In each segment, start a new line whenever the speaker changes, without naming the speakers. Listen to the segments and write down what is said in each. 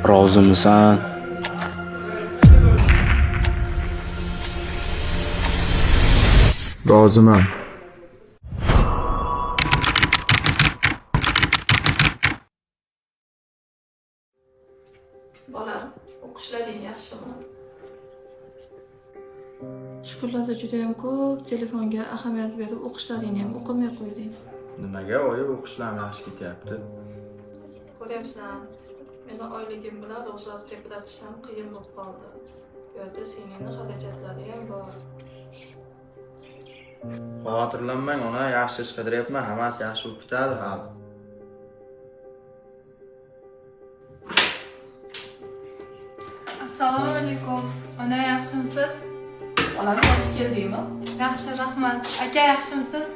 Rozimisan?
Roziman.
Bolam, o'qishlaring yaxshimi? Shu kunlarda juda ham ko'p telefonga ahamiyat berib o'qishlaringni ham o'qimay qo'yding.
Nimaga oyi o'qishlarimiz yaxshi ketyapti?
Ko'ryapsan, meni oyligim bilan ruxsat teplatishdan qiyin bo'lib qoldi. Bu yerda singilni xarajatlari ham bor.
Xavotirlanmang ona, yaxshi ish qidiryapman, hammasi yaxshi bo'lib ketadi hali.
Assalomu alaykum. Ona yaxshimisiz?
Bolam yaxshi keldingmi?
Yaxshi, rahmat. Aka yaxshimisiz?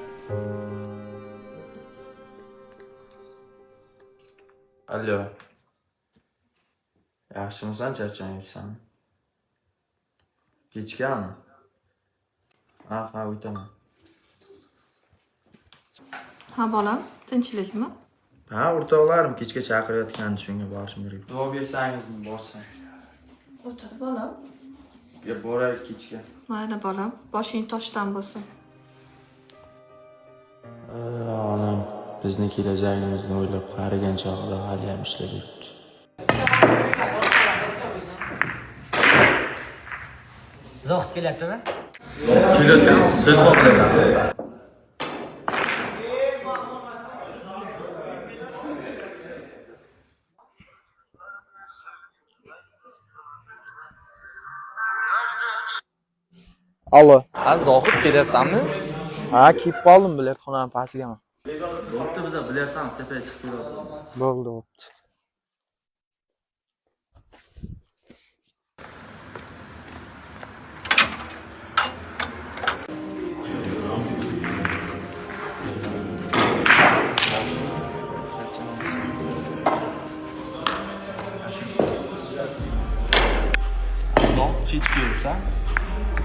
Allo. Yaxshimisan, charchayapsanmi? Kechgami? Ha, o'taman.
Ha bolam, tinchlikmi?
Ha, o'rtoqlarim kechga chaqirayotgandi, shunga borishim kerak. Duo bersangizmi, borsam.
O'tir bolam.
Ya boraylik kechga.
Mayli bolam, boshing toshdan bo'lsin.
Onam bizni kelajagimizni o'ylab qarigan chog'ida hali ham ishlab yuribdi.
Zohid kelyaptimi?
Kelayotganmiz, telefon qilaman.
Allo.
Ha, Zohid kelyapsanmi?
Ha, kelib qoldim biletxonaning pastigaman.
Bo'pti, biz biletdan tepaga chiqib keldik.
Bo'ldi, bo'pti.
Zohid kech kelibsan?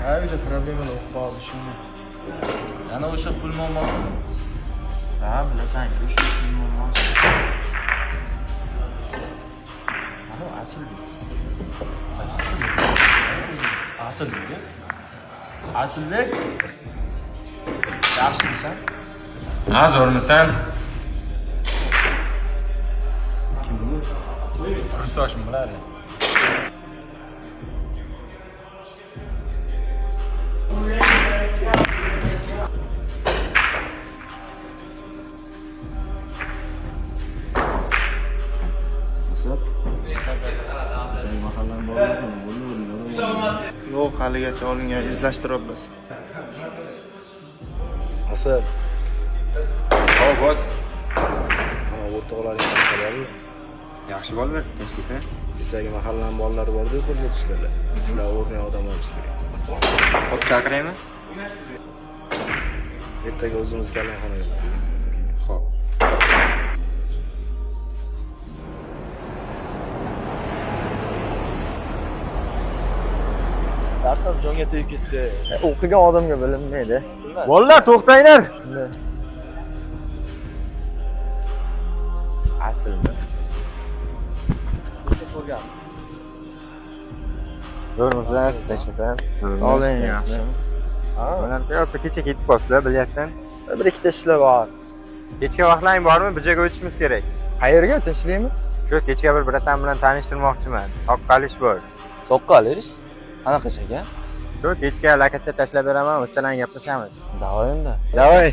Ha, uyda problemalar bo'lib qoldi, shunga.
Yana o'sha pul muammosi. Ha, bilasan-ku, o'sha pul muammosi. Mana Asilbek. Asilbek. Asilbek. Yaxshimisan?
Ha, zo'rmisan?
Kim bu? Kurstoshim biladi.
Yo'q, haligacha olingan, izlashtiryapmiz.
Asal. Hop, bos. Mana o'rtoqlaring qanaqa?
Yaxshi bolalar, tinchlikmi?
Kechagi mahallaning bolalari bor-ku, qo'lga tushganlar. Shular o'rniga odam olish kerak.
Xo'p, chaqiraymi?
Ertaga o'zimiz kallanxonaga.
Xo'p.
Darsam jonga tegib ketdi.
O'qigan odamga bilinmaydi.
Bolalar to'xtanglar.
Shunday.
Aslida.
Zo'rmisizlar, tinchmisizlar?
Sog'ling,
yaxshimi?
Ha,
Mana yo'qsa kecha ketib qolibsizlar bilyaptdan. Bir ikkita ishlar bor. Kechga vaqtlaring bormi? Bir joyga o'tishimiz kerak. Qayerga? Tinchlikmi? Shu kechga bir bratan bilan tanishtirmoqchiman. Soqqalish bor.
soqqalish. Qanaqa shaka?
Shu kechga lokatsiya tashlab beraman, o'tadan gaplashamiz.
Davay endi.
Davay.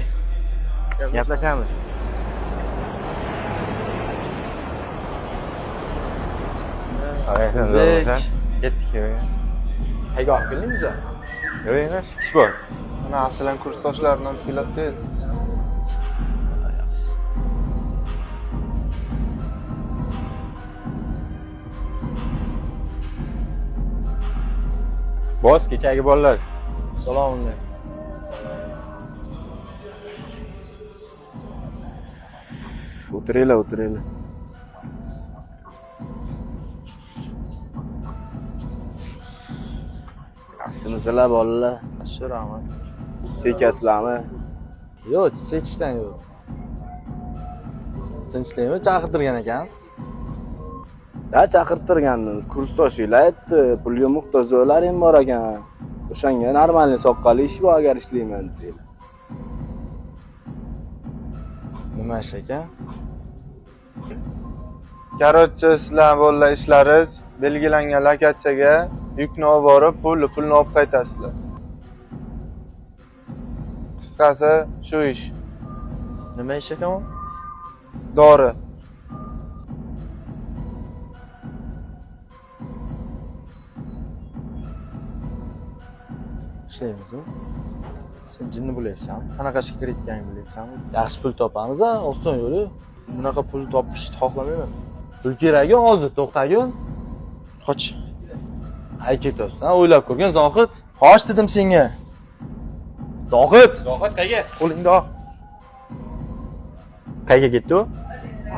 Gaplashamiz.
Asilbek.
Ketdik yo'q.
Qayga olib keldingiz?
Yo'q emas, ish bor.
Mana aslan kursdoshlaridan kelibdi.
Boss, kechagi bolalar.
Assalomu alaykum.
O'tiringlar, o'tiringlar. Yaxshimisizlar bolalar?
Shu rahmat.
Sekasizlarmi?
Yo'q, chekishdan yo'q. Tinchlikmi? Chaqirtirgan ekansiz.
Da chaqirtirgandingiz, kursdoshinglar aytdi, pulga muhtojlar ham bor ekan. O'shanga normalniy soqqali ish bor agar ishlayman desanglar. Nima ish ekan?
Короче, sizlar bo'lgan ishlaringiz belgilangan lokatsiyaga yukni olib borib, pulni olib qaytasizlar. Qisqasi, shu ish.
Nima ish ekan u?
Dori.
Ishlaymiz-ku. Sen jinni bo'layapsan. Qanaqa ishga kirayotganingni bilayapsanmi? Yaxshi pul topamiz, oson yo'li. Bunaqa pul topishni xohlamayman. Pul keragi hozir, to'xtagin. Qoch. Ay ketyapsan, o'ylab ko'rgan Zohid. Qoch dedim senga. Zohid qayga? Qo'lingda ol. Qayga ketdi u?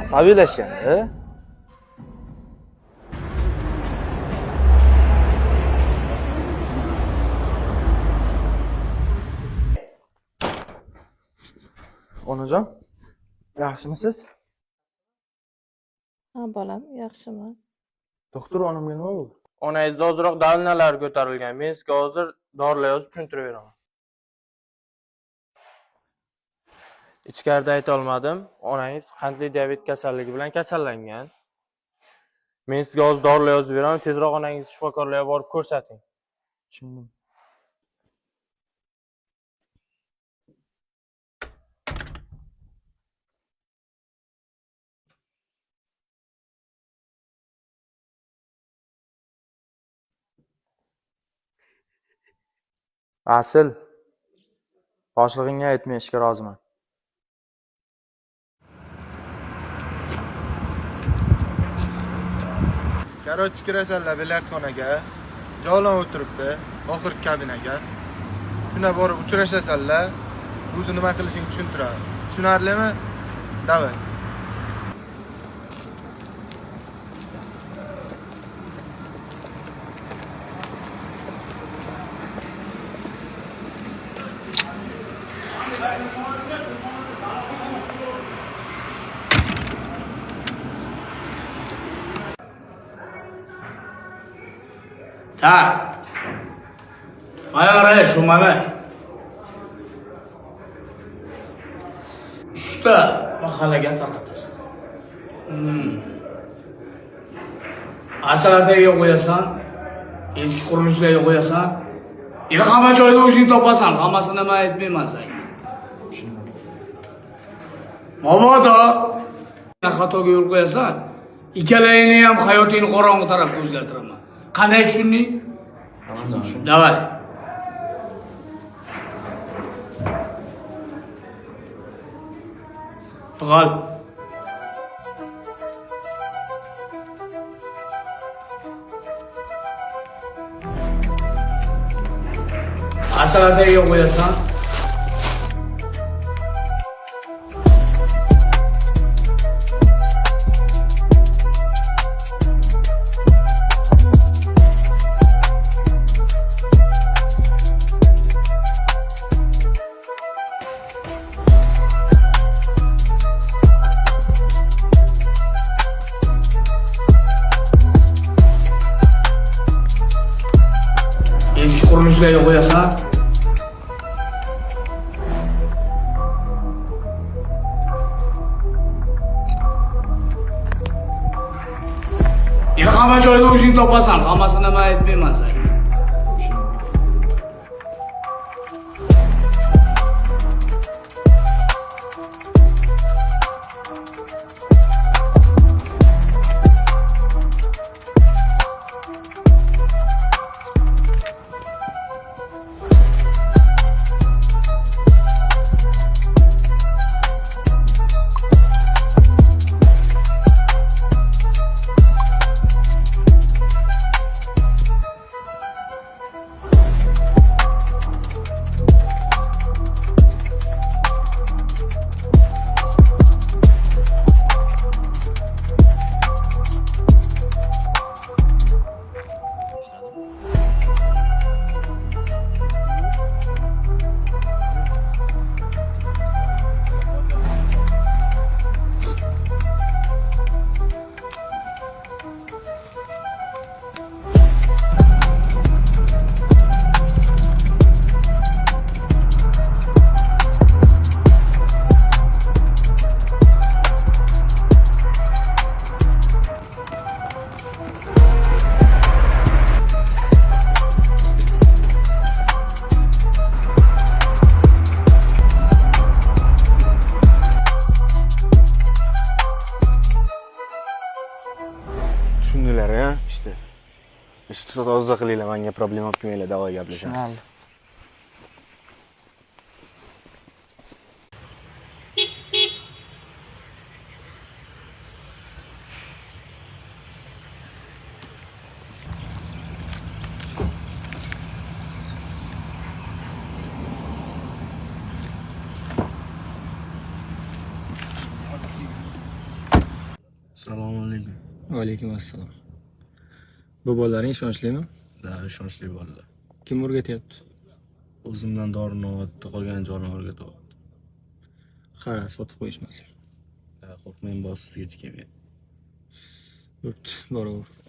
Asabiylashganda. Onajon, yaxshimisiz?
Ha bolam, yaxshiman.
Doktor, onamga nima bo'ldi?
Onangizda ozroq dalnalar ko'tarilgan. Men sizga hozir dorilar yozib ko'ntirib beraman. Ichkarida ayta olmadim. Onangiz qandli diabet kasalligi bilan kasallangan. Men sizga hozir dorilar yozib beraman. Tezroq onangizni shifokorlarga borib ko'rsating.
Tushundim.
Asl boshlig'ingga aytmashga roziman.
Короче, kirasanlar bilyardxonaga, joylan o'tiribdi, oxirgi kabinaga. Shuna borib uchrashasanlar, o'zi nima qilishingni tushuntiradi. Tushunarlimi? Davay.
Ha. Ayağına şu Mehmet. Usta mahallaga tarqatasan. Asalaterga qo'yasan, eski qurilishlarga qo'yasan. Endi hamma joyda o'zing topasan, hammasini men aytmayman senga. Mabodo xatoga yo'l qo'yasan, ikkalayini ham hayotingni qorong'i tarafga o'zgartiraman. Qanday tushunding? Davay. Tugal. Asalaterga qo'yasan. Eski qurilishlarga qo'yasan. Endi hamma joyda o'zing topasan, hammasini men aytmayman senga.
ishni toza qilinglar, menga problema olib kelmanglar, davoy gaplashamiz.
Assalomu alaykum.
Va alaykum assalom. Bu bolalaring ishonchlimi?
Da, ishonchli bolalar.
Kim o'rgatyapti?
O'zimdan dorini olyapti, qolgan joyini o'rgatyapti.
Qara, sotib qo'yishmasin.
Da, qo'rqmang, boss, sizga hech kelmaydi.
Bo'pti, boraver.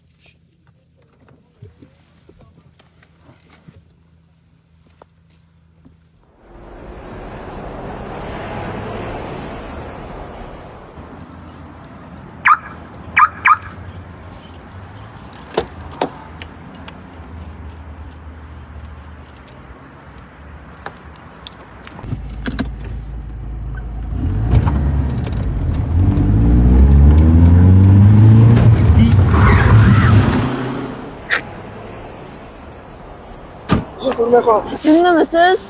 Jinnimisiz?